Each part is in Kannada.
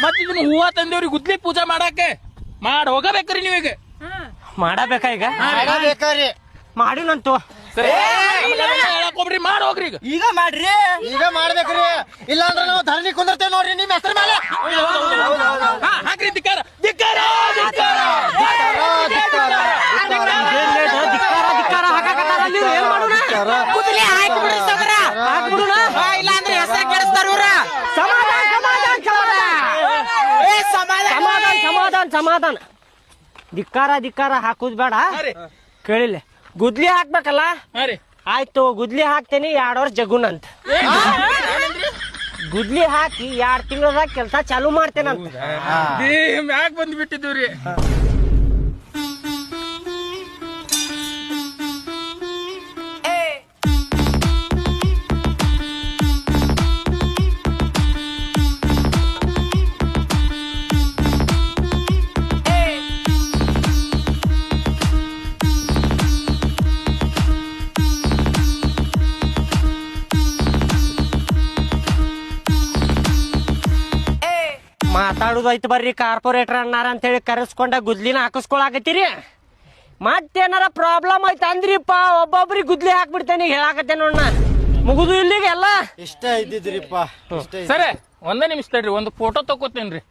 ಮತ್ ಇದನ್ನ ಹೂವ ತಂದೇವ್ರಿ ಗುದ್ಲಿ ಪೂಜಾ ಮಾಡಾಕೆ ಮಾಡ್ ಹೋಗಬೇಕ್ರಿ ನೀವೀಗ ಮಾಡಬೇಕಾ ಈಗ ಬೇಕ್ರಿ ಮಾಡಿನಂತು ಹೇಳಕೋಬ್ರಿ ಮಾಡ್ ಹೋಗ್ರಿ ಈಗ ಮಾಡ್ರಿ ಈಗ ಮಾಡ್ಬೇಕ್ರಿ ಇಲ್ಲಾಂದ್ರೆ ನಾವು ಧರಣಿ ಕುಂದಿರ್ತೇವೆ ನೋಡ್ರಿ ನಿಮ್ ಹೆಸರು ಮೇಲೆ ಹಾಕ್ರಿ ಧಿಕ್ಕಾರ ಧಿಕ್ಕಾರ ಧಿಕ್ಕಾರ ಧಿಕ್ಕಾರ ಹಾಕಕತ್ತಾರ ನೀವು ಏನ್ ಮಾಡೋಣ ಕುದುರೆ ಹಾಕ್ಬಿಡ್ರಿ ಸಗರ ಹಾಕ್ಬಿಡೋಣ ಇಲ್ಲಾಂದ್ರೆ ಹೆಸರು ಕೆಡಿಸ್ತಾರ ಇವ್ರ ಸಮಾಧಾನ ಸಮಾಧಾನ ಸಮಾಧಾನ ಸಮಾಧಾನ ಧಿಕ್ಕಾರ ಧಿಕ್ಕಾರ ಹಾಕುದ್ ಬೇಡ ಕೇಳಿಲ್ಲ ಗುದ್ಲಿ ಹಾಕ್ಬೇಕಲ್ಲ ಆಯ್ತು ಗುದ್ಲಿ ಹಾಕ್ತೇನಿ 2 ವರ್ಷ ಜಗುನಂತ ಗುದ್ಲಿ ಹಾಕಿ 2 ತಿಂಗಳದಾಗ ಕೆಲಸ ಚಾಲು ಮಾಡ್ತೇನಂತ ಮ್ಯಾಗ ಬಂದ್ ಬಿಟ್ಟಿದ್ದೀವ್ರಿ ಮಾತಾಡುದೈತ್ ಬರ್ರಿ ಕಾರ್ಪೊರೇಟರ್ ಅನ್ನಾರ ಅಂತ ಹೇಳಿ ಕರೆಸ್ಕೊಂಡ ಗುದ್ಲಿನ ಹಾಕಿಸ್ಕೊಳಕತ್ತೀರಿ ಮತ್ತೇನಾರ ಪ್ರಾಬ್ಲಮ್ ಐತ ಅಂದ್ರಿಪ್ಪ ಒಬ್ಬೊಬ್ರಿಗೆ ಗುದ್ಲಿ ಹಾಕ್ಬಿಡ್ತೇನೆ ಹೇಳಾಕತ್ತೇನೆ ನೋಡ ಮುಗುದು ಇಲ್ಲಿಗೆ ಎಲ್ಲ ಇಷ್ಟ ಇದ್ದಿದ್ರಿಪ್ಪ ಸರಿ ಒಂದೇ ನಿಮಿಷ ತಡ್ರಿ ಒಂದು ಫೋಟೋ ತಗೋತೇನ್ರಿ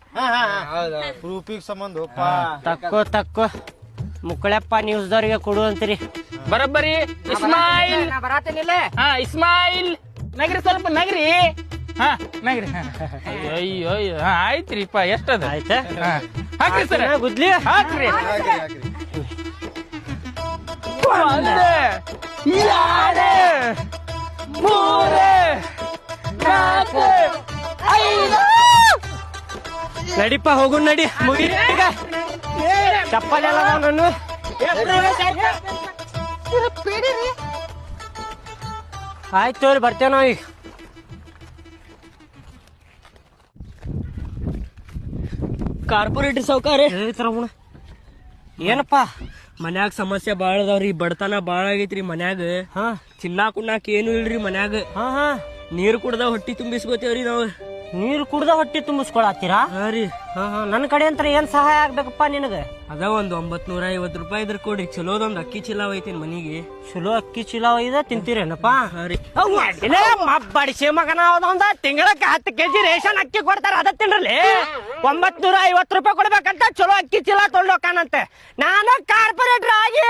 ಪ್ರೂಫಿಗೆ ಸಂಬಂಧ ತಕ್ಕೋ ಮುಕ್ಕಳಪ್ಪ ನ್ಯೂಸ್ದವ್ರಿಗೆ ಕೊಡು ಅಂತೀರಿ ಬರಬ್ಬರಿ ಇಸ್ಮಾಯಿಲ್ ಹಾ ಇಸ್ಮಾಯಿಲ್ ನಗ್ರಿ ಸ್ವಲ್ಪ ನಗ್ರಿ ಹಾ ನಗ್ರಿ ಅಯ್ಯೋ ಹಾ ಆಯ್ತ್ರಿಪ್ಪ ಎಷ್ಟದ ಆಯ್ತಾ ಹಾಕ್ರಿ ಸರ್ ಗುದ್ಲಿ ಹಾಕ್ರಿ ಒಂದು 2 3 4 5 ನಡಿಪ್ಪ ಹೋಗು ನಡಿ ಮುಗಿ ಈಗ ಚಪ್ಪಲ್ ಎಲ್ಲ ನಾನು ಆಯ್ತು ಬರ್ತೇವೆ ನಾವು ಈಗ ಕಾರ್ಪೊರೇಟರ್ ಸಾವುಕಾರ ಏನಪ್ಪಾ ಮನ್ಯಾಗ ಸಮಸ್ಯೆ ಬಾಳ ಅದಾವ್ರಿ ಬಡತನ ಬಾಳ ಆಗೈತ್ರಿ ಮನ್ಯಾಗ ಚಿಲ್ಲಾ ಕುಣ್ಣಾಕ ಏನು ಇಲ್ರಿ ಮನ್ಯಾಗ ನೀರ್ ಕುಡ್ದ ಹೊಟ್ಟಿ ತುಂಬಿಸ್ಕೋತೇವ್ರಿ ನಾವು ನೀರು ಕುಡ್ದ ಹೊಟ್ಟಿ ತುಂಬಿಸ್ಕೊಳತ್ತೀರಾ ರೀ ನನ್ನ ಕಡೆ ಅಂತ ಏನ್ ಸಹಾಯ ಆಗ್ಬೇಕಪ್ಪ ನಿನಗ ಅದ ಒಂದ್ 950 ರೂಪಾಯಿ ಇದ್ರ ಕೊಡ್ರಿ ಚಲೋದೊಂದ್ ಅಕ್ಕಿ ಚೀಲ ಐತೇನ್ ಮನಿಗೆ ಚಲೋ ಅಕ್ಕಿ ಚೀಲ ಒಯ್ದ ತಿಂತೀರೇನಪ್ಪ ಬಡಿಸಿ ಮಗನ ಒಂದ ತಿಂಗಳಕ್ಕೆ 10 ಕೆಜಿ ರೇಷನ್ ಅಕ್ಕಿ ಕೊಡ್ತಾರ ಅದ ತಿನ್ರಲ್ಲಿ 950 ರೂಪಾಯಿ ಕೊಡ್ಬೇಕಂತ ಚಲೋ ಅಕ್ಕಿ ಚೀಲ ತೊಗೊಂಡೋಕಾನಂತೆ ನಾನು ಕಾರ್ಪೊರೇಟರ್ ಆಗಿ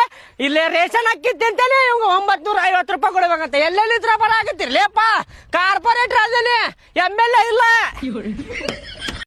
ಇಲ್ಲೇ ರೇಷನ್ ಅಕ್ಕಿ ತಿಂತೇನೆ ಇವ್ 950 ರೂಪಾಯಿ ಕೊಡ್ಬೇಕಂತ ಎಲ್ಲೆಲ್ಲಿದ್ರ ಬರ ಆಗತ್ತಿರ್ಲಿಪ್ಪ ಕಾರ್ಪೊರೇಟರ್ ಅದೇನೆ MLA ಇಲ್ಲ